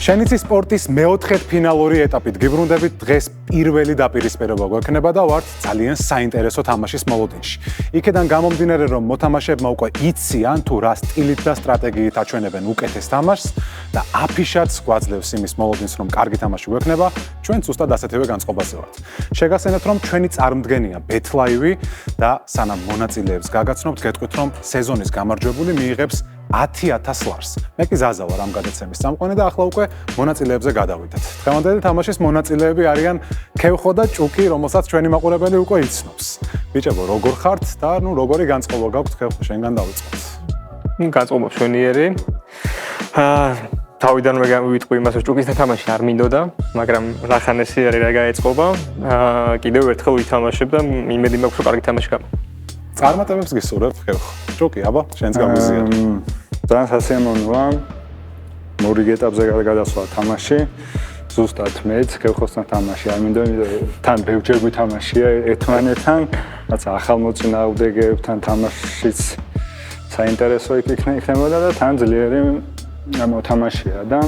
შენიცის სპორტის მეოთხედფინალური ეტაპით გიბრუნდებით დღეს პირველი დაპირისპირება გვექნება და ვართ ძალიან საინტერესო თამაშის მოლოდინში. იქედან გამომდინარე, რომ მოთამაშეებმა უკვე იციან თუ რა სტილით და სტრატეგიით აჩვენებენ უკეთეს თამაშს და აფიშად გვაძლევს იმის მოლოდინს, რომ კარგი თამაში გვექნება, ჩვენ ზუსტად ასეთივე განწყობაზე ვართ. შეგახსენებთ, რომ ჩვენი წარმდგენია BetLive და სანამ მონაწილეებს გაგაცნობთ, გეტყვით, რომ სეზონის გამარჯვებული მიიღებს 10,000 ლარს. მე კი ზაზა ვარ ამ გადაცემის წამყვანი და ახლა უკვე მონაწილეებზე გადავიდეთ. დღევანდელი თამაშის მონაწილეები არიან ქევხო და ჭუკი, რომელსაც ჩვენი მაყურებელი უკვე იცნობს. ბიჭებო, როგორ ხართ და როგორი განწყობა გაქვთ ქევხო, შენგან დავიწყოთ. განწყობა მშვენიერი. თავიდანვე გამოვიტყვი იმას, რომ ჭუკის თამაში არ მინდოდა, მაგრამ რახანესი არის რა გაეწყობა. კიდევ ერთხელ ვითამაშებ და იმედი მაქვს, რომ კარგი თამაში გამა. წარმატებებს გისურვებთ ქევხო. ჭუკი, აბა, შენც გამიზია. ძალიან სასიამოვნოა. მორიგ ეტაპზე გადასვლა თამაში. ზუსტად მეც ქევხოსთან თამაში არ მინდოდა, თან ბევრჯერ ვითამაშია ერთმანეთთან, რაც ახალ მოწინააღმდეგეებთან თამაშიც საინტერესო იქნებოდა და თან ძლიერი მოთამაშეა და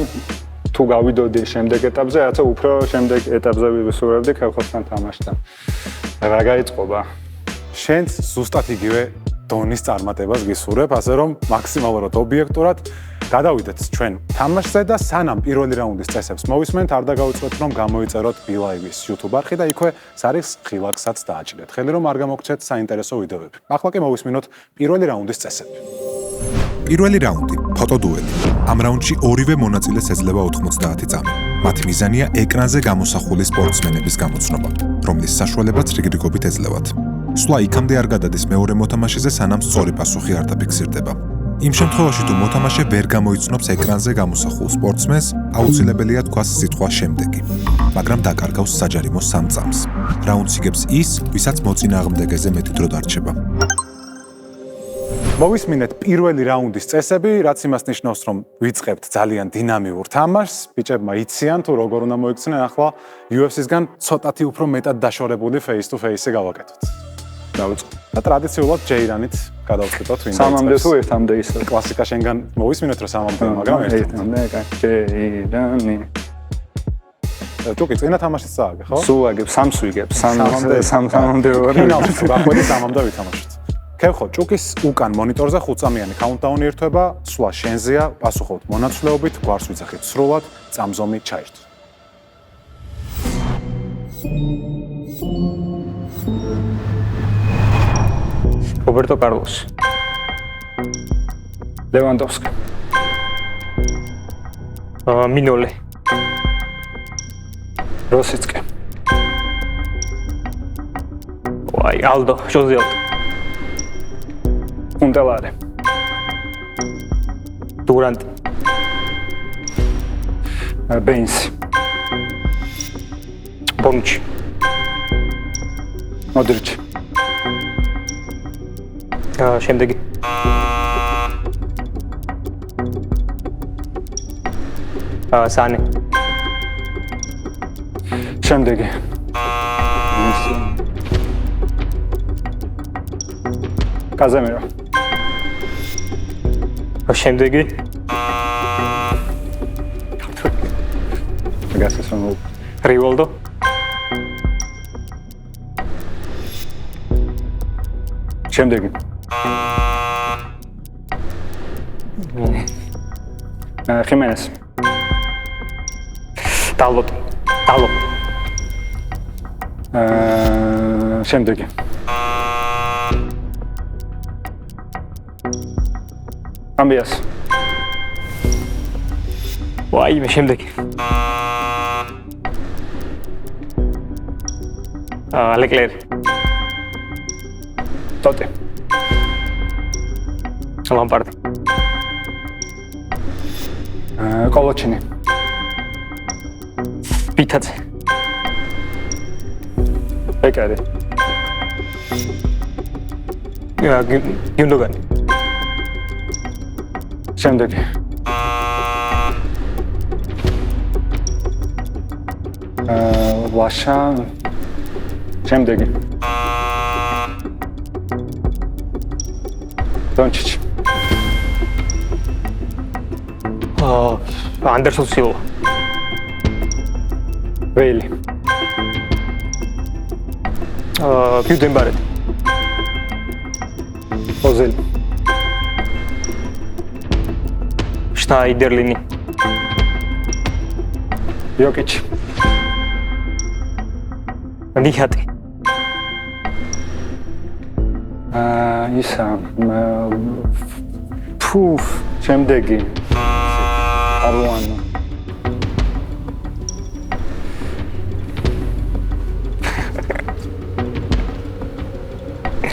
თუ გავიდოდი შემდეგ ეტაპზე, რაცა უფრო შემდეგ ეტაპზე ვისურვებდი ქევხოსთან თამაშთან. რა გაიწყობა? შენც ზუსტად იგივე დონის წარმატებას გისურვებ, ასე რომ მაქსიმალურად ობიექტურად გადავიდეთ ჩვენ თამაშზე და სანამ პირველი რაუნდის წესებს მოვისმენთ, არ დაგავიწყოთ, რომ გამოიწეროთ BeLive-ის YouTube არხი და იქვე სარიხს ხილაკსაც დააჭირეთ. ხელი რომ არ გამოგცეთ საინტერესო ვიდეოები. ახლა კი მოვისმინოთ პირველი რაუნდის წესები. პირველი რაუნდი, ფოტოდუელი. ამ რაუნდში ორივე მონაწილეს ეძლევა 90 წამი. მათი მიზანია ეკრანზე გამოსახული სპორტსმენების გამოცნობა, რომლის საშუალებაც რიგრიგობით ეძლევათ. სვლა იქამდე არ გადადის მეორე მოთამაშეზე, სანამ სწორი პასუხი არ დაფიქსირდება. იმ შემთხვევაში, თუ მოთამაშე ვერ გამოიცნობს ეკრანზე გამოსახულ სპორტსმენს, აუცილებელია თქვას სიტყვა შემდეგი, მაგრამ დაკარგავს საჯარიმო 3 წამს. რაუნდს იგებს ის, ვისაც მოწინააღმდეგეზე მეტი დრო დარჩება. მოვისმინეთ პირველი რაუნდის წესები, რაც იმას ნიშნავს, რომ ვიწყებთ ძალიან დინამიურ თამაშს. ბიჭებმა იციან თუ როგორ უნდა მოიქცნენ, ახლა UFC-სგან ცოტათი უფრო მეტად დაშორებული face-to-face-ი გავაკეთოთ. დავიწყო. და ტრადიციულად ჯეირანით გადავწყვიტოთ ვინ დაიწყებს. სამამდე თუ ერთამდე ისე. კლასიკა შენგან მოვისმინეთ, რომ სამამდე, მაგრამ ერთამდე, ჯეირანი. ჭუკი, წინა თამაშიც წააგე, ხო? სულ აგებ, სამს ვიგებ, სამამდე ორი. ფინალში გაყვედი სამამდე ვითამაშოთ. ქევხო, ჭუკის უკან მონიტორზე 5-წამიანი countdown-ი ერთვება, სვლა შენზეა, პასუხობთ მონაცვლეობით, გვარს ვიძახით სრულად, წამზომი ჩაირთ. რობერტო კარლოსი. ლევანდოვსკი. მინოლე. როსიცკი. ვაი, ალდო, ჟოზე ალდო. კუნტელარე. დურანტი. ბეინსი. ბონჩი. მოდრიჩი. შემდეგი. სანე. შემდეგი. კაზემირო. შემდეგი. გასეს რომ რივოლდო. შემდეგი. ხიმენეს. ტალოტი. შემდეგი. ამბიას. ვაი, მე შემდეგი. ლეკლერი. ტოტი. ლამპარდი. კოლოჩინი. ბითაძე. ბეკერი. გიუნდოგანი. შემდეგი. ვაშა. შემდეგი. დონჩიჩი. Anderson Silva. ველი. ბიუდენბარეტი. ოზელი. შნაიდერლინი. იოკიჩი. ნიჰატი. ისა ფუფ შემდეგი არუანო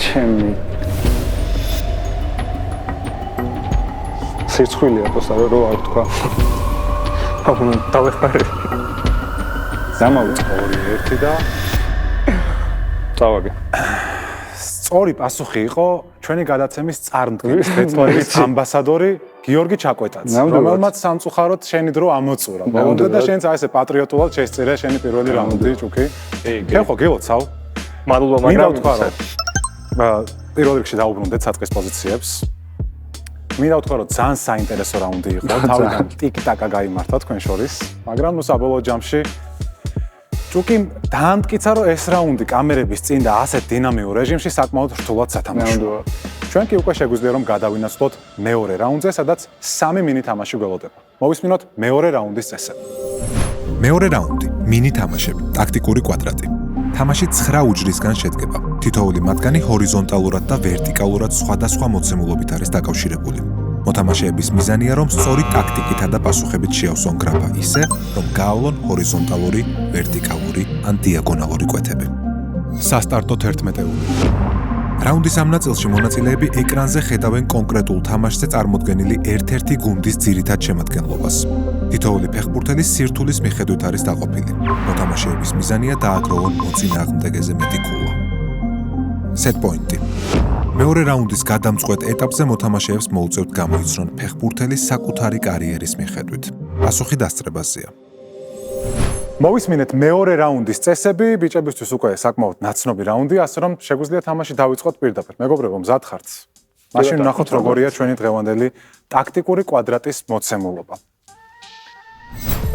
ჩემი სირცხვილია პოსტა რო არ თქვა დავეხმარე. დამავიწყო 2-1 და წავაგე სწორი პასუხი იყო ჩვენი გადაცემის წარმდგენის ბეწვერის ამბასადორი გიორგი ჩაკვეტაძე, რომელმაც სამწუხაროდ შენი დრო ამოწურა. ბოლომდე და შენც აი ესე პატრიოტულად შეესწირე შენი პირველი რაუნდი ჭუკი. ხო, გილოცავ. მადლობა, მინდა მაგრამ ვთქვა, რომ პირველ რიგში დაუბრუნდეთ საწყის პოზიციებს. მინდა ვთქვა, რომ ძალიან საინტერესო რაუნდი იყო. თავიდან ტიკ-ტაკა გაიმართა თქვენ შორის, მაგრამ ნუ საბოლოო ჯამში ჭუკი დაამტკიცა, რომ ეს რაუნდი კამერების წინ და ასეთ დინამიურ რეჟიმში საკმაოდ რთულად სათამაშოა. ჩვენ კი უკვე შეგვიძლია რომ გადავინაცვლოთ მეორე რაუნდზე, სადაც 3 მინი თამაში გველოდება. მოვისმინოთ მეორე რაუნდის წესები. მეორე რაუნდი მინი თამაშები, ტაქტიკური კვადრატი. თამაში 9 უჯრისგან შედგება. თითოეული მათგანი ჰორიზონტალურად და ვერტიკალურად სხვადასხვა მოცემულობით არის დაკავშირებული. მოთამაშეების მიზანია, რომ სწორი ტაქტიკითა და პასუხებით შეავსონ გრაფა ისე, რომ გაავლონ ჰორიზონტალური, ვერტიკალური ან დიაგონალური კვეთები. სასტარტო 11-ეული. რაუნდის ამ ნაწილში მონაწილეები ეკრანზე ხედავენ კონკრეტულ თამაშზე წარმოდგენილი ერთ-ერთი გუნდის ძირითად შემადგენლობას. თითოეული ფეხბურთელი სირთულის მიხედვით არის დაყოფილი. მოთამაშეების მიზანია დააგროვონ მოწინააღმდეგეზე მეტი ქულა. set point-ი. მეორე რაუნდის გადამწყვეტ ეტაპზე მოთამაშეებს მოუწევთ გამოიცნონ ფეხბურთელის საკუთარი კარიერის მიხედვით. პასუხი დასწრებაზეა. მოვისმინეთ მეორე რაუნდის წესები, ბიჭებისთვის უკვე საკმაოდ ნაცნობი რაუნდია, ასე რომ შეგვიძლია თამაში დავიწყოთ პირდაპირ. მეგობრებო, მზად ხართ? მაშინ ვნახოთ როგორია ჩვენი დღევანდელი ტაქტიკური კვადრატის მოცემულობა.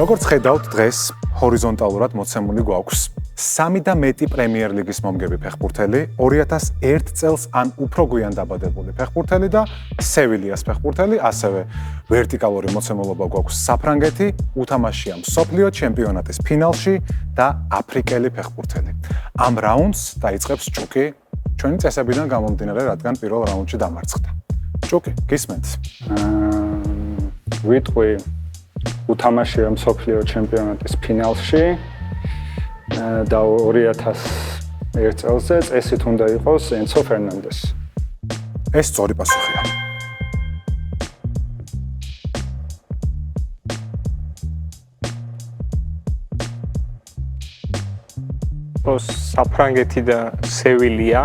როგორც ხედავთ, დღეს ჰორიზონტალურად მოცემული გვაქვს 3 და მეტი პრემიერ ლიგის მომგები ფეხბურთელი, 2001 წელს ან უფრო გვიან დაბადებული ფეხბურთელი და სევილიას ფეხბურთელი, ასევე ვერტიკალური მოცემულობა გვაქვს საფრანგეთი, უთამაშია მსოფლიო ჩემპიონატის ფინალში და აფრიკელი ფეხბურთელი. ამ რაუნდს დაიწყებს ჭუკი ჩვენი წესებიდან გამომდინარე, რადგან პირველ რაუნდში დამარცხდა. ჭუკი, გისმენთ? ვიტყვი უთამაშია მსოფლიო ჩემპიონატის ფინალში და 2001 წელზე წესით უნდა იყოს ენცო ფერნანდესი. ეს სწორი პასუხია. საფრანგეთი და სევილია.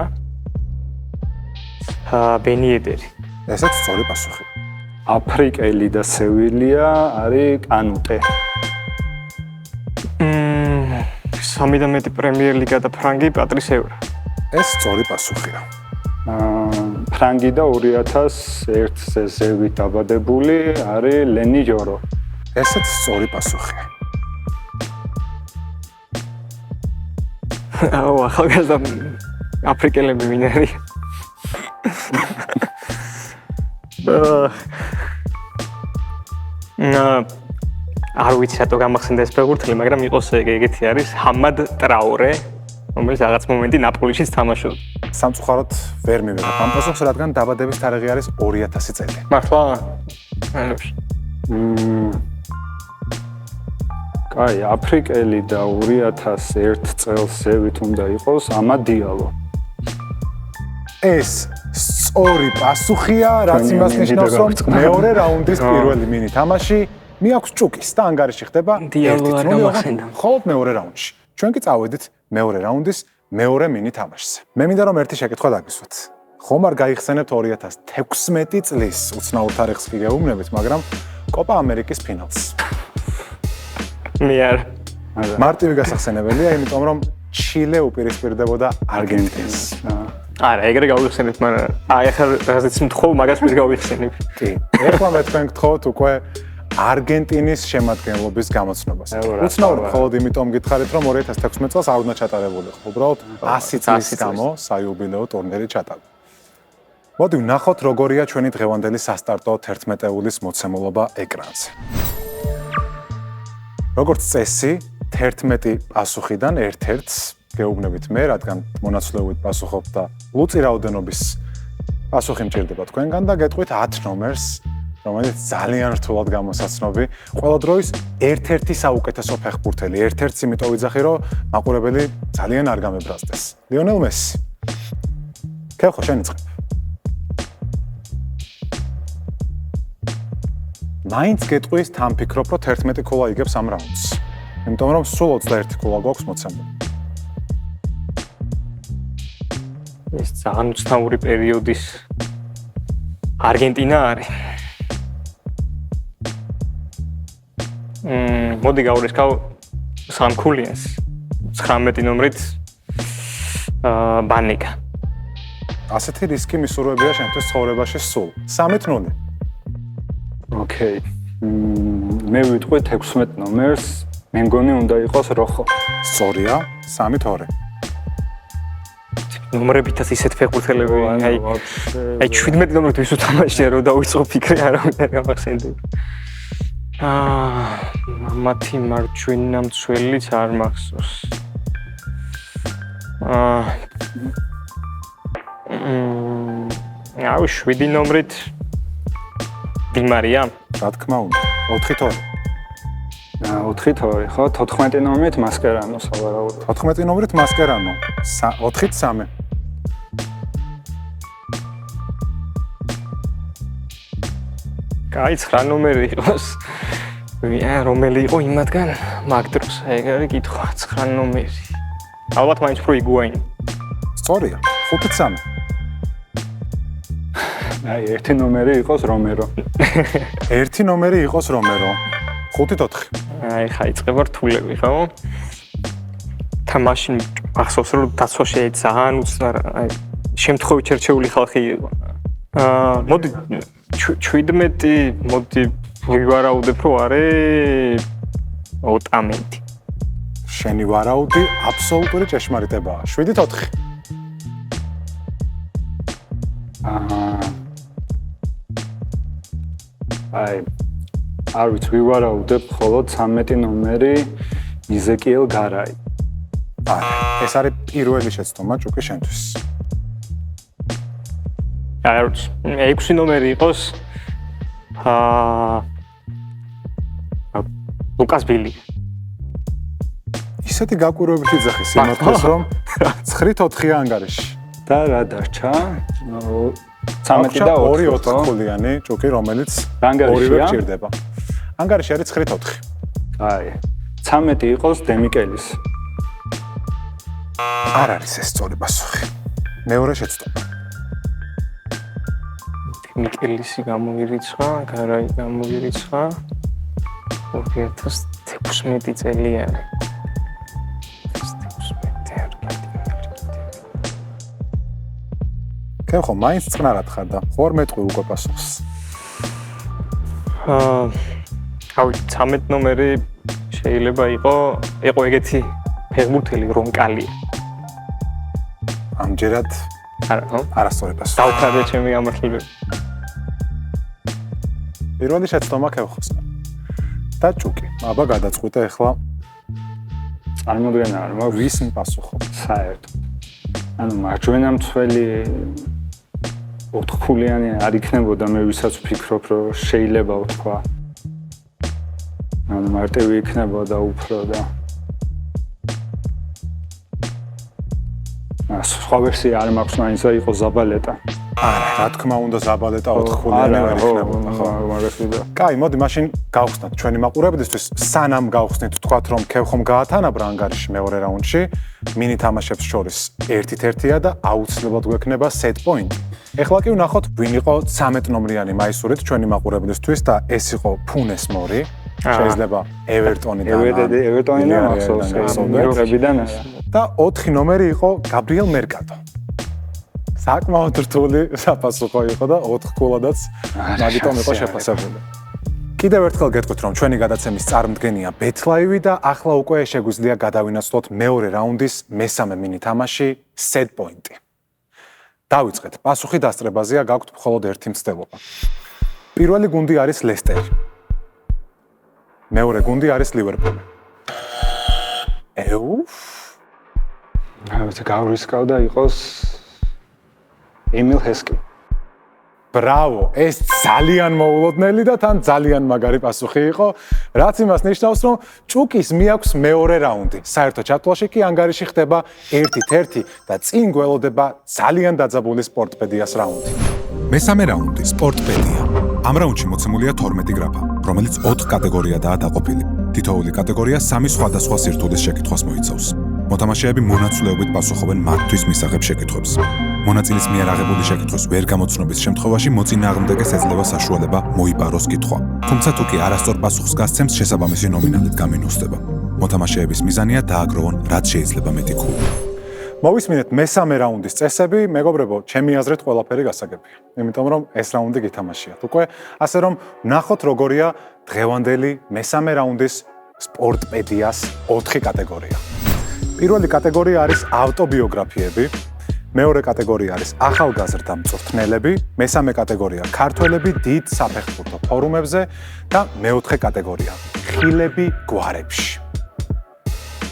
ბენიედერი. ესეც სწორი პასუხი. აფრიკელი და სევილია არის კანუტე. 3 და მეტი პრემიერ ლიგა და ფრანგი პატრის ევრა. ეს სწორი პასუხია. ფრანგი და 2001-ზე ზევით დაბადებული არის ლენი ჯორო. ესეც სწორი პასუხია. აუ, ახალგაზრდა აფრიკელები ვინ არის? არ ვიცი რატო გამახსენდა ეს ფეხბურთელი, მაგრამ იყოს ეგეთი არის ჰამად ტრაორე, რომელიც რაღაც მომენტი ნაპოლიში თამაშობდა. სამწუხაროდ ვერ მივიღებ ამ პასუხს, რადგან დაბადების თარიღი არის 2000 წელი. მართლა? კაი, აფრიკელი და 2001 წელს ზევით უნდა იყოს ამა დიალო. ეს სწორი პასუხია, რაც იმას ნიშნავს, რომ მეორე რაუნდის პირველი მინი თამაში მიაქვს ჭუკის და ანგარიში ხდება 1-0 მხოლოდ მეორე რაუნდში. ჩვენ კი წავედით მეორე რაუნდის მეორე მინი თამაშზე. მე მინდა რომ ერთი შეკითხვა დაგისვათ. ხომ არ გაიხსენებთ 2016 წლის უცნაურ თარიღს კი გეუბნებით, მაგრამ კოპა ამერიკის ფინალს. მე არ. მარტივი გასახსენებელია, იმიტომ რომ ჩილე უპირისპირდებოდა არგენტინას. არა, ეგრე გავიხსენებთ, მაგრამ აი ახლა რაღაცის მთხოვ, მაგას ვერ გავიხსენებ. კი. ეხლა მე თქვენ გთხოვთ უკვე არგენტინის შემადგენლობის გამოცნობას. უცნაური მხოლოდ იმიტომ გითხარით, რომ 2016 წელს არ უნდა ჩატარებული ხო. უბრალოდ 100 წლის გამო საიუბილეო ტურნირი ჩატარდა. მოდი ვნახოთ, როგორია ჩვენი დღევანდელი სასტარტო 11-ეულის მოცემულობა ეკრანზე. როგორც წესი, 11 პასუხიდან ერთ-ერთს გეუბნებით მე, რადგან მონაცვლეობით პასუხობ და ლუწი რაოდენობის პასუხი მჭირდება თქვენგან და გეტყვით 10 ნომერს, რომელიც ძალიან რთულად გამოსაცნობი. ყველა დროის ერთ-ერთი საუკეთესო ფეხბურთელი, ერთ-ერთს იმიტომ ვიძახი, რომ მაყურებელი ძალიან არ გამებრაზდეს. ლიონელ მესი. ქეხო, შენი წყება. მაინც გეტყვის თან ფიქრობ, რომ 11 ქულა იგებს ამ რაუნდს. იმიტომ რომ სულ 21 ქულა გვაქვს მოცემული. ეს ძალიან უცნაური პერიოდის არგენტინა არის. მოდი გავურისკავ სამქულიანს 19 ნომრით ბანიკა. ასეთი რისკი მისურვებია შენთვის ცხოვრებაში სულ. 3-0. ოკეი. მე ვიტყვი 16 ნომერს, მე მგონი უნდა იყოს როხო. სწორია, 3-2. ნომრებითაც ისეთ ფეხბურთელები, აი 17 ნომრით ვის უთამაშია, რომ დავიწყო ფიქრი არავინ არ გამახსენდება. მათი მარჯვენა მცველიც არ მახსოვს. აუ 7 ნომრით დიმარია. რა თქმა უნდა, 4-2. 4-2, ხო? 14 ნომრით მასკერანო სავარაუდოდ. 14 ნომრით მასკერანო. 4-3. კაი 9 ნომერი იყოს. რომელი იყო იმათგან? მაგდროს, ეგ არის კითხვა, 9 ნომერი. ალბათ მაინც უფრო იგუაინი. სწორია, 5-3. აი, ერთი ნომერი იყოს რომერო. ერთი ნომერი იყოს რომერო. 5-4. აი, ხა იწყება რთულები, ხო? თან მაშინ ახსოვს რომ დაცვაში ძალიან უცნაური, აი, შემთხვევით შერჩეული ხალხი იყო. მოდი 17, მოდი ვივარაუდებ, რომ არის ოტამენტი. შენი ვარაუდი აბსოლუტური ჭეშმარიტებაა. 7-4. აი, არ ვიცი, ვივარაუდებ, მხოლოდ 13 ნომერი იზეკიელ გარაი. ეს არის პირველი შეცდომა ჭუკი შენთვის. აი, 6 ნომერი იყოს ლუკას ბილი. ისეთი გაკვირვებითი ძახი სიმართლეს, რომ 9-4 ანგარიში. და რა დარჩა? 13 და 2-4 ქულიანი ჭუკი, რომელიც ორივე გჭირდება. ანგარიში არის 9-4. აი, 13 იყოს დემიკელის. არ არის ეს სწორი პასუხი. მეორე შეცდომა. დემიკელისი გამოირიცხა, გარაი გამოირიცხა. 2016 წელი არის. ხო, მაინც წყნარად ხარ და ხوار მეტყვი უკვე პასუხს. ავი 13 ნომერი შეიძლება იყო ეგეთი ფეხბურთელი რონკალია. ამჯერად არასწორი პასუხი. დავხადე ჩემი გამართლებით. პირველი შეცდომა ქევხოს. და ჭუკი, აბა გადაწყვიტე ახლა წარმოდგენა არ მაქვს ვის პასუხო. საერთოდ. ანუ მარჯვენა მცველი 4 ქულიანი არ იქნებოდა, მე ვისაც ვფიქრობ, რომ შეიძლება ვთქვა. ანუ მარტივი იქნებოდა უფრო და სხვა ვერსია არ მაქვს, მაინც იყო ზაბალეტა. რა თქმა უნდა ზაბალეტა 4 ქულიანი არ იქნებოდა, ხო? მაგას ვიდა. კაი, მოდი მაშინ გავხსნათ ჩვენი მაყურებლისთვის, სანამ გავხსნით თქვათ რომ ქევხომ გაათანაბრა ანგარიში მეორე რაუნდში, მინი თამაშებს შორის 1-1-ია და აუცილებლად გვექნება set point. ეხლა კი ვნახოთ ვინ იყო 13 ნომრიანი მაისურით ჩვენი მაყურებლისთვის და ეს იყო ფუნეს მორი. შეიძლება ევერტონიდან. ევერტონიდან ახსოვს, მეუღებიდან არა. და 4 ნომერი იყო გაბრიელ მერკატო. საკმაოდ რთული საპასუხო იყო და 4 ქულადაც მაგიტომ იყო შეფასებული. კიდევ ერთხელ გეტყვით, რომ ჩვენი გადაცემის წარმდგენია BetLive და ახლა უკვე შეგვიძლია გადავინაცვლოთ მეორე რაუნდის მესამე მინი თამაში set point-ი. დავიწყეთ. პასუხი დასწრებაზეა, გაქვთ მხოლოდ ერთი მცდელობა. პირველი გუნდი არის ლესტერი. მეორე გუნდი არის ლივერპული. გავრისკავდა იყოს ემილ ჰესკი. ბრავო, ეს ძალიან მოულოდნელი და თან ძალიან მაგარი პასუხი იყო, რაც იმას ნიშნავს, რომ ჭუკის მიაქვს მეორე რაუნდი. საერთო ჩათვლაში კი ანგარიში ხდება 1-1 და წინ გველოდება ძალიან დაძაბული სპორტპედიას რაუნდი. მესამე რაუნდი სპორტპედია. ამ რაუნდში მოცემულია 12 გრაფა, რომელიც 4 კატეგორიადაა დაყოფილი. თითოეული კატეგორია 3 სხვადასხვა სირთულის შეკითხვას მოიცავს. მოთამაშეები მონაცვლეობით პასუხობენ მათთვის მისაღებ შეკითხვებს. მონაწილის მიერ აღებული შეკითხვის ვერ გამოცნობის შემთხვევაში მოწინააღმდეგეს ეძლევა საშუალება მოიპაროს კითხვა. თუმცა თუ კი არასწორ პასუხს გასცემს, შესაბამისი ნომინალით გამინუსდება. მოთამაშეების მიზანია დააგროვონ, რაც შეიძლება მეტი ქულა. მოვისმინეთ მესამე რაუნდის წესები, მეგობრებო, ჩემი აზრით ყველაფერი გასაგებია. იმიტომ რომ ეს რაუნდი გითამაშიათ უკვე, ასე რომ ნახოთ როგორია დღევანდელი მესამე რაუნდის სპორტპედიას 4 კატეგორია. პირველი კატეგორია არის ავტობიოგრაფიები, მეორე კატეგორია არის ახალგაზრდა მწვრთნელები, მესამე კატეგორია ქართველები დიდ საფეხბურთო ფორუმებზე და მეოთხე კატეგორია ხილები გვარებში.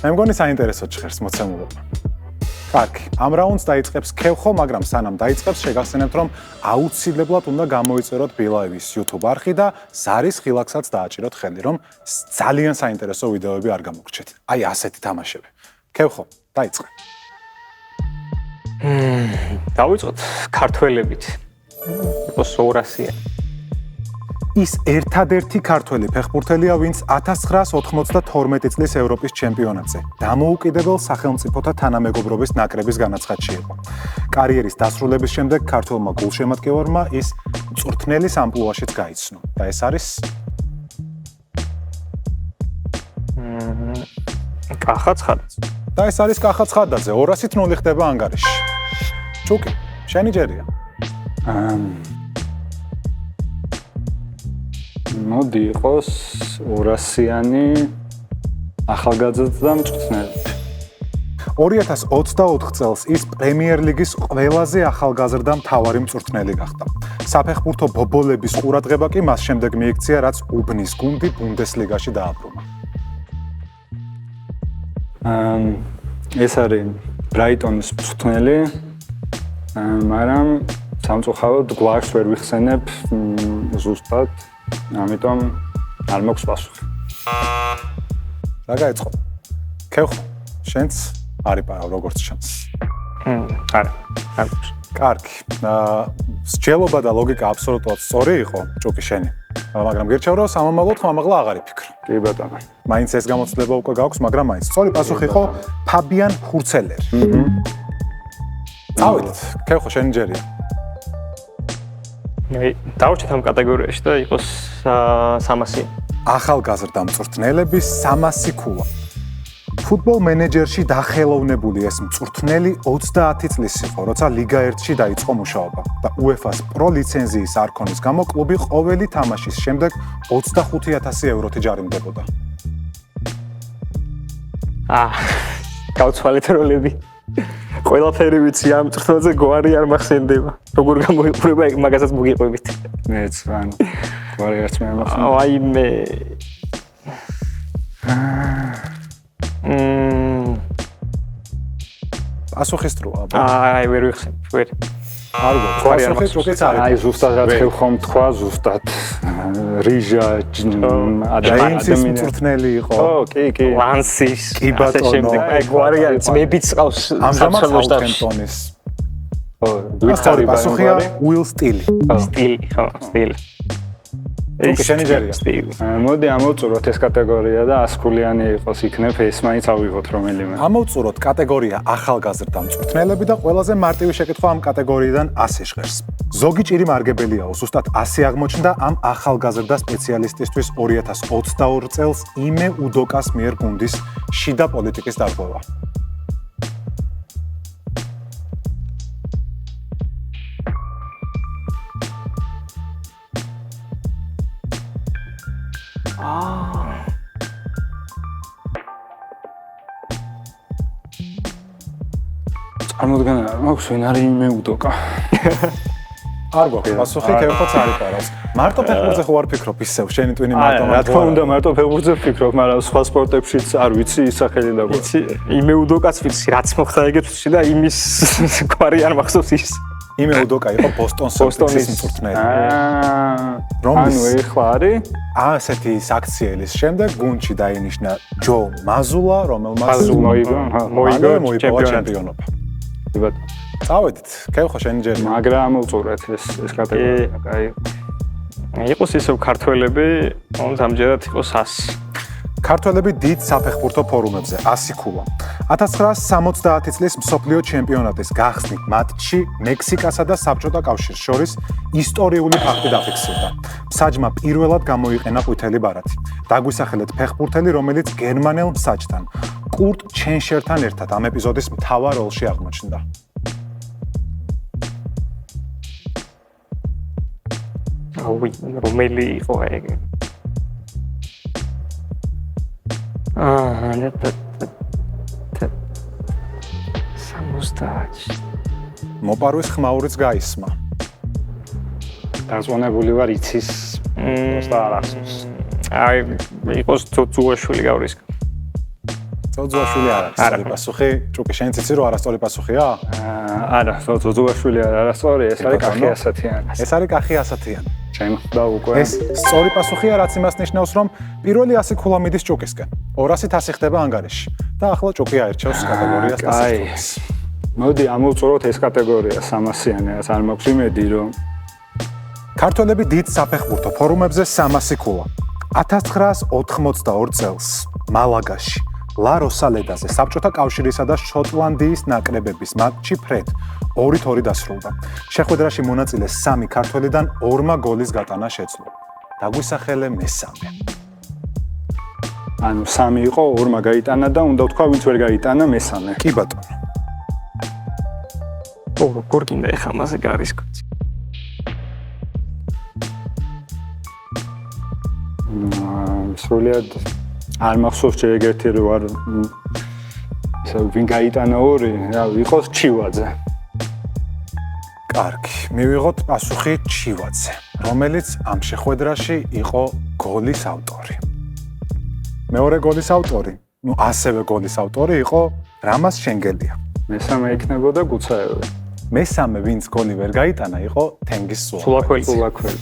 მე მგონი საინტერესო ჭხერს მოცემულობა. კარგი, ამ რაუნდს დაიწყებს ქევხო, მაგრამ სანამ დაიწყებს, შეგახსენებთ, რომ აუცილებლად უნდა გამოიწეროთ BetLive-ის YouTube არხი და ზარის ხილაკსაც დააჭიროთ ხელი, რომ ძალიან საინტერესო ვიდეოები არ გამოგრჩეთ. აი ასეთი თამაშები. ქევხო, დაიწყე. დავიწყოთ ქართველებით. იყოს 200-იან. ის ერთადერთი ქართველი ფეხბურთელია, ვინც 1992 წლის ევროპის ჩემპიონატზე დამოუკიდებელ სახელმწიფოთა თანამეგობრობის ნაკრების განაცხადში იყო. კარიერის დასრულების შემდეგ ქართველმა გულშემატკივარმა ის მწვრთნელის ამპლუაშიც გაიცნო და ეს არის კახა ცხადაძე. და ეს არის კახა ცხადაძე, 200-0 ხდება ანგარიში. ჭუკი, შენი ჯერია. მოდი იყოს 200-იანი ახალგაზრდა მწვრთნელი. 2024 წელს ის პრემიერ ლიგის ყველაზე ახალგაზრდა მთავარი მწვრთნელი გახდა. საფეხბურთო ბობოლების ყურადღება კი მას შემდეგ მიიქცია, რაც უბნის გუნდი ბუნდესლიგაში დააბრუნა. ეს არის ბრაიტონის მწვრთნელი, მაგრამ სამწუხაროდ გვარს ვერ ვიხსენებ ზუსტად, ამიტომ არ მაქვს პასუხი. რა გაეწყო? ქევხო, შენც არის როგორც ჩანს. არა. კარგი. სჯელობა და ლოგიკა აბსოლუტურად სწორი იყო, ჭუკი შენი. მაგრამ გირჩევ რომ სამომავლოდ ხმამაღლა აღარ იფიქრო. კი ბატონო. მაინც ეს გამოცდილება უკვე გაქვს, მაგრამ მაინც სწორი პასუხი იყო ფაბიან ხურცელერი. წავიდეთ, ქევხო შენი ჯერია. დავჭით ამ კატეგორიაში და იყოს 300. ახალგაზრდა მწვრთნელების 300 ქულა. ფუტბოლ მენეჯერში დახელოვნებული ეს მწვრთნელი 30 წლის იყო, როცა ლიგა 1-ში დაიწყო მუშაობა და UEFA-ს პრო ლიცენზიის არ ქონის გამო კლუბი ყოველი თამაშის შემდეგ 25,000 ევროთი ჯარიმდებოდა. გავცვალეთ როლები. ყველაფერი ვიცი ამ მწვრთნელზე გვარი არ მახსენდება. როგორ გამოიყურება მაგასაც მოგიყვებით. მეც ვან გვარი არც მე მახსენდება. აი მე პასუხი სტროა. აი ვერ ვიხსენ, ვერ. არ გვაქვს პასუხი ჭუკიც არის. აი ზუსტად რა ხევხო თქვა, ზუსტად რიჟა ადამიანის მწვრთნელი იყო. კი. ლანსის კი ბატონო. აი გვარი არის, მეფიც ყავს ამჟამად საუთჰემპტონის. ვიხარი პასუხია უილ სტილი. სტილი, ხო, სტილი. ჭუკი შენი ჯერია. მოდი ამოვწუროთ ეს კატეგორია და 100-ქულიანი იყოს იქნებ, ეს მაინც ავიღოთ რომელიმე. ამოვწუროთ კატეგორია ახალგაზრდა მწვრთნელები და ყველაზე მარტივი შეკითხვა ამ კატეგორიიდან 100 ჟღერს. ზოგი ჭირი მარგებელიაო, ზუსტად 100 აღმოჩნდა ამ ახალგაზრდა სპეციალისტისთვის 2022 წელს იმე უდოკას მიერ გუნდის შიდა პოლიტიკის დარღვევა. წარმოდგენა არ მაქვს ვინ არის იმე უდოკა. არ გვაქვს პასუხი, კეფოც არ იპარავს. მარტო ფეხბურთზე ხო არ ფიქრობ ისევ, შენი ტვინი მარტო რა თქმა უნდა მარტო ფეხბურთზე ვფიქრობ, მაგრამ სხვა სპორტებშიც არ ვიცი ისახელი და იცი, იმე უდოკაც ვიცი, რაც მოხდა ეგეც ვიცი და იმის გვარი არ მახსოვს ის. იმე უდოკა იყო ბოსტონ სელტიკსის მწვრთნელი. ანუ ეხლა არის ასეთი საქციელის შემდეგ გუნდში დაინიშნა ჯო მაზულა, რომელმაც მოიგო ჩემპიონობა. წავედით, კეუხო შენი ჯერი. მაგრამ მოუწურეთ ეს კატეგორია, კაი. იყოს ისევ ქართველები, თუმცა ამჯერად იყოს 100. ქართველები დიდ საფეხბურთო ფორუმებზე 100 ქულა. 1970 წლის მსოფლიო ჩემპიონატის გახსნით მატჩში მექსიკასა და საბჭოთა კავშირს შორის ისტორიული ფაქტი დაფიქსირდა. მსაჯმა პირველად გამოიყენა ყვითელი ბარათი. დაგვისახელეთ ფეხბურთელი, რომელიც გერმანელ მსაჯთან კურტ ჩენშერთან ერთად ამ ეპიზოდის მთავარ როლში აღმოჩნდა. აუი, რომელი იყო ეგ? მოპარვის ხმაურიც გაისმა. დაზვანებული ვარ იცის просто არ ახსოვს. აი, იყოს ძუაშვილი გავრისკა. ძუაშვილი არ არის. სწორი პასუხი, ჭუკი შენ ციცი რომ არასწორი პასუხია? არა, ძუაშვილი არ არასწორი, ეს არის კახი ასათიანი. ეს არის კახი ასათიანი. შემხდა უკვე. ეს სწორი პასუხია, რაც იმას ნიშნავს, რომ პირველი 100 ქულა მიდის ჭუკისკენ. 200 თასი ხდება ანგარიში და ახლა ჭუკი აირჩევს კატეგორიას 100 ქულას. მოდი ამოვწუროთ ეს კატეგორია 300-იანს, არ მაქვს იმედი რომ ქართველები დიდ საფეხბურთო ფორუმებზე 300 ქულა. 1982 წელს მალაგაში ლა როსალედაზე საბჭოთა კავშირისა და შოტლანდიის ნაკრებების მატჩი ფრედ 2-2 დასრულდა. შეხვედრაში მონაწილე 3 ქართველიდან 2 გოლის გატანა შეძლო. დაგვისახელე მესამე. ანუ 3 იყო, 2 გაიტანა და უნდა ვთქვა, ვინც ვერ გაიტანა მესამე. კი ბატონო. როგორ გინდა ეხა მასე გარისკო. სრულად არ მახსოვს ჯერ ერთი რო არ ისე ვინ გაიტანა 2, რა იყოს ჩივაძე. კარგი, მივიღოთ პასუხი ჩივაძე, რომელიც ამ შეხვედრაში იყო გოლის ავტორი. მეორე გოლის ავტორი, ასევე გოლის ავტორი იყო რამაზ შენგელია. მესამე იქნებოდა გუცაევი. მესამე ვინც გოლი ვერ გაიტანა იყო თენგიზ სულაქველი.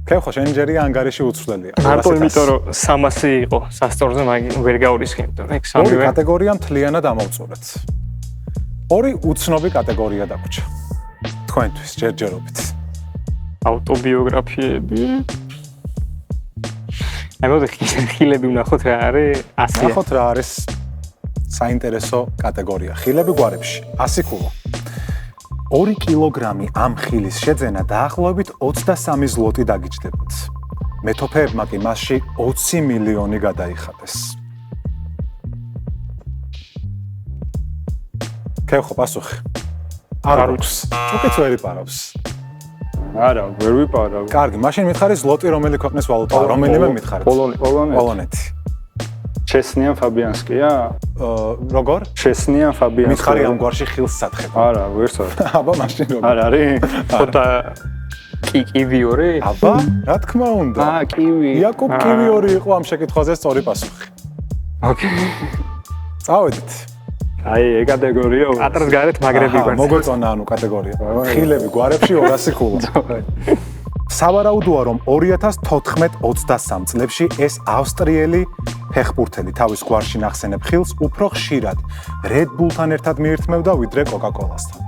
კეუხო შენ ჯერია ანგარიში უცვლელია. მარტო იმიტომ რომ 300 იყო სასწორზე, მაგრამ ვერ გაურისხე, იმიტომ რომ ეგ 3 ორი კატეგორია მთლიანად ამოვწურეთ. 2 უცნობი კატეგორია დაგვრჩა. თქვენთვის ჯერჯერობით. ავტობიოგრაფიები. აი მოდი ხილები ვნახოთ რა არის 100. ნახოთ რა არის საინტერესო კატეგორია. ხილები გვარებში 100 ქულა. 2 კილოგრამი ამ ხილის შეძენა დაახლოებით 23 ზლოტი დაგიჯდებათ. მეთოფეებმა კი მასში 20 მილიონი გადაიხადეს. კეუხო პასუხი. არ აქვს. უკეთ ვერ იპარავს. არა, ვერ ვიპარავ. კარგი, მაშინ მითხარი ზლოტი რომელი ქვეყნის ვალუტაა? რომელიმე მითხარით? პოლონეთი. ჩესნიან ფაბიანსკია? როგორ? ჩესნიან ფაბიანსკია. მითხარი ამ გვარში ხილს სათხებ. არა, ვერცად. აბა მაშინ როგორ? არ არის? ხოთა კივი 2? აბა, რა თქმა უნდა. კივი. იაკობ კივი 2 იყო ამ შეკითხვაზე სწორი პასუხი. ოკეი. წავედით. აი, ეგ კატეგორია. ატარს გარეთ მაგრები გვაქვს. მოგეწონა ანუ კატეგორია. ხილები გვარებში 200 ქულა. სავარაუდოა რომ 2014-23 წლებში ეს ავსტრიელი ფეხბურთელი თავის გვარში ნახსენებ ხილს უფრო ხშირად Red Bull-თან ერთად მიირთმევდა ვიდრე Coca-Cola-სთან.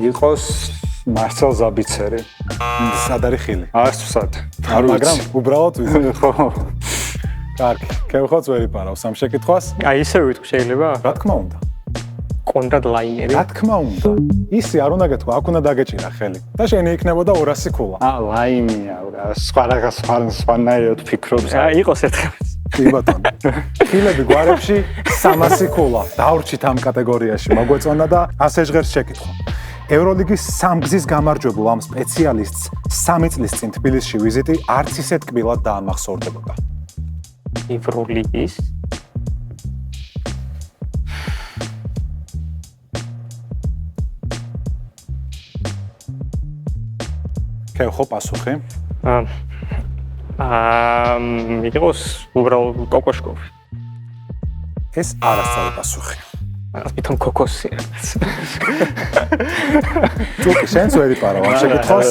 იყოს მარსელ ზაბიცერი. სად არის ხილი? არცსად. მაგრამ უბრალოდ ვიცი. ხო. კარგი, კევხოც ვერ იპარავს ამ შეკითხვას. აი ისე ვიტყვი შეიძლება? რა თქმა უნდა. კონტრად ლაინერი. რა თქმა უნდა. ისი არ უნდა გეთქვა, აქ უნდა დაგეჭირა ხელი. და შენი იქნებოდა 200 ქულა. ლაინია, სხვა რაღაც სხვანაირად ფიქრობს. იყოს ერთხელ. კი ბატონო. ხილები გვარებში 300 ქულა. დავრჩით ამ კატეგორიაში. მოგვეწონა და ასე ჟღერს შეკითხვა. ევროლიგის სამგზის გამარჯვებულ ამ სპეციალისტს 3 წლის წინ თბილისში ვიზიტი არც ისე ტკბილად დაამახსოვრდებოდა. ევროლიგის ხო პასუხი? მიგოს უბრალოდ კოკოშკოვი. ეს არასწორი პასუხი. თვითონ კოკოსი. ჯუკი შენც ვერ იპარავ ამ შეკითხვას.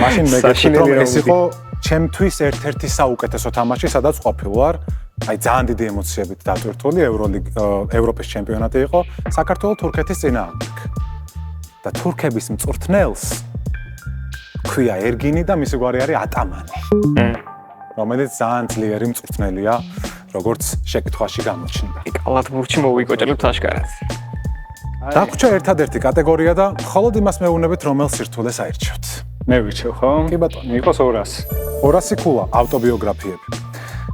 მაშინ მეგეთქვი რომ ეს იყო ჩემთვის ერთ-ერთი საუკეთესო თამაში, სადაც ყოფილ ვარ. აი ძალიან დიდი ემოციებით დატვირთული ევროპის ჩემპიონატი იყო საქართველოს თურქეთის წინააღმდეგ. და თურქების მწვრთნელს ქვია ერგინი და მისი გვარი არის ატამანი. რომელიც ძალიან ძლიერი მწვრთნელია, როგორც შეკითხვაში გამოჩნდა. კალათბურთში მოვიკოჭებთ აშკარად. დაგვრჩა ერთადერთი კატეგორია და მხოლოდ იმას მეუბნებით, რომელ სირთულეს აირჩევთ. მე ვირჩევ, ხო? კი ბატონო. იყოს 200. 200 ქულა ავტობიოგრაფიები.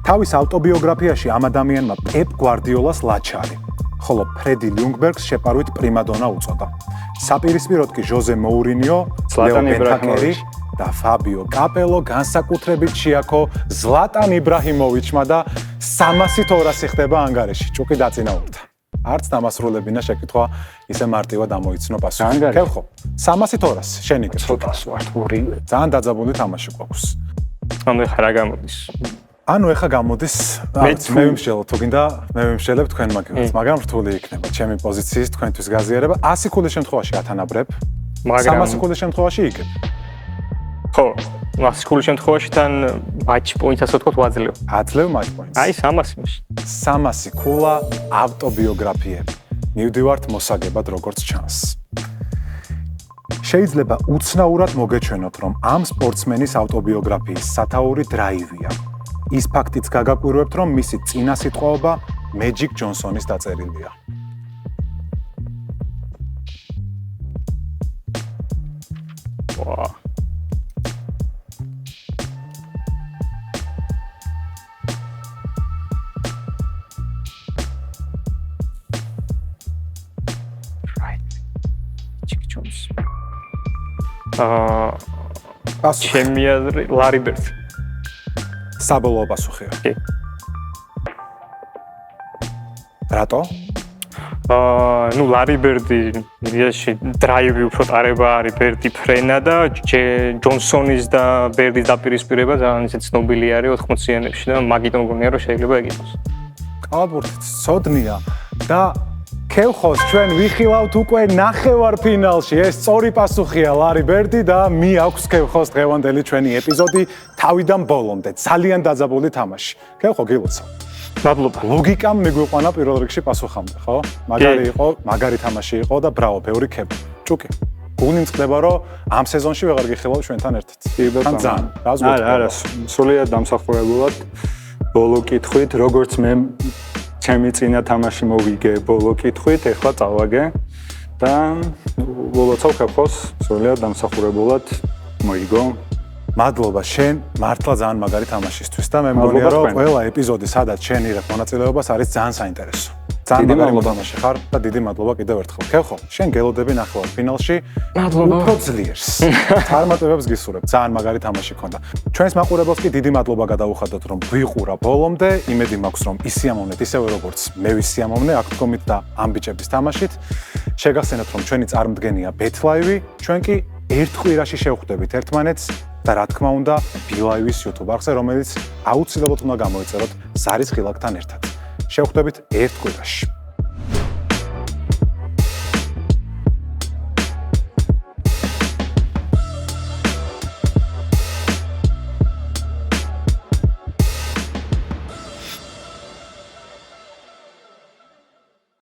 თავის ავტობიოგრაფიაში ამ ადამიანმა პეპ გვარდიოლას ლაჩარი, ხოლო ფრედი ლიუნგბერგს შეპარვით პრიმადონა უწოდა. საპირისპიროდ კი ჟოზე მოურინიო, ლეო ბენტაკერი და ფაბიო კაპელო განსაკუთრებით შეაქო ზლატან იბრაჰიმოვიჩმა და 300-200 ხდება ანგარიში. ჭუკი დაწინაურდა. არც დამასრულებინა შეკითხვა ისე მარტივად ამოიცნო პასუხი. ხო, 300-200 შენი ცოტას ვარ ორივე. ძალიან დაძაბული თამაში გვაქვს. ანუ ეხლა რა გამოდის? ანუ ეხა გამოდის, მე ვიმშელო თუ გინდა, მე ვიმშელებ თქვენ მაგას, მაგრამ რთული იქნება ჩემი პოზიციის თქვენთვის გაზიარება. 100 ქულის შემთხვევაში ათანაბრებ, 300 ქულის შემთხვევაში იგებ. ხო, 100 ქულის შემთხვევაში თან match point-ას ვთქვათ ვაძლევ. აძლევ match points. აი 300 მაშინ. 300 ქულა ავტობიოგრაფიები. მივდივართ მოსაგებად როგორც ჩანს. შეიძლება უცნაურად მოგეჩვენოთ, რომ ამ სპორტსმენის ავტობიოგრაფიის სათაური დრაივია. ის ფაქტიც გაგაკვირვებთ, რომ მისი წინა სიტყვაობა მეჯიკ ჯონსონის დაწერილია. ვა. ჩემი აზრით ლარი ბერდი. საბოლოო პასუხია. კი. რატო? ნუ ლარი ბერდი იდეაში დრაივი უფრო ტარება არის ბერდი ფრენა და ჯონსონის და ბერდის დაპირისპირება ძალიან ისე ცნობილი არის 80-იანებში და მაგიტომ მგონია რომ შეიძლება ეგ იყოს. კალათბურთით ცოდნია და ქევხოს ჩვენ ვიხილავთ უკვე ნახევარფინალში. ეს სწორი პასუხია ლარი ბერდი და მიაქვს ქევხოს დღევანდელი ჩვენი ეპიზოდი თავიდან ბოლომდე. ძალიან დაძაბული თამაში. ქევხო გილოცავ. მადლობა. ლოგიკამ მიგვიყვანა პირველ რიგში პასუხამდე, ხო? მაგარი თამაში იყო და ბრავო, ბევრი ქება. ჭუკი. გული მწყდება რომ ამ სეზონში ვეღარ გიხილავ ჩვენთან ერთად. ძალიან. არა, სრულიად დამსახურებულად ბოლო კითხვით, როგორც მე ჩემი წინა თამაში მოვიგე ბოლო კითხვით, ეხლა წავაგე და ვლოცავ ქაფოს სრულიად დამსახურებულად მოიგო. მადლობა შენ, მართლა ძალიან მაგარი თამაშისთვის და მე მგონია რომ ყველა ეპიზოდი სადაც შენ იღებ მონაწილეობას არის ძალიან საინტერესო. ძალიან მაგარი მოთამაშე ხარ და დიდი მადლობა კიდევ ერთხელ. ქევხო, შენ გელოდები ნახევარფინალში. მადლობა. უფრო ძლიერს. თარმატებებს გისურვებ. ძალიან მაგარი თამაში ქონდა. ჩვენს მაყურებელს კი დიდი მადლობა გადაუხადოთ რომ გვიყურა ბოლომდე. იმედი მაქვს რომ ისიამოვნეთ ისევე როგორც მე ვისიამოვნე აქ თქომით და ამ ბიჭების თამაშით. შეგახსენოთ რომ ჩვენი წარმდგენია BetLive, ჩვენ კი ერთ კვირაში შევხვდებით ერთმანეთს და რა თქმა უნდა BeLive-ის YouTube არხზე, რომელიც აუცილებლად უნდა გამოიწეროთ ზარის ღილაკთან ერთად. შევხვდებით ერთ კვირაში.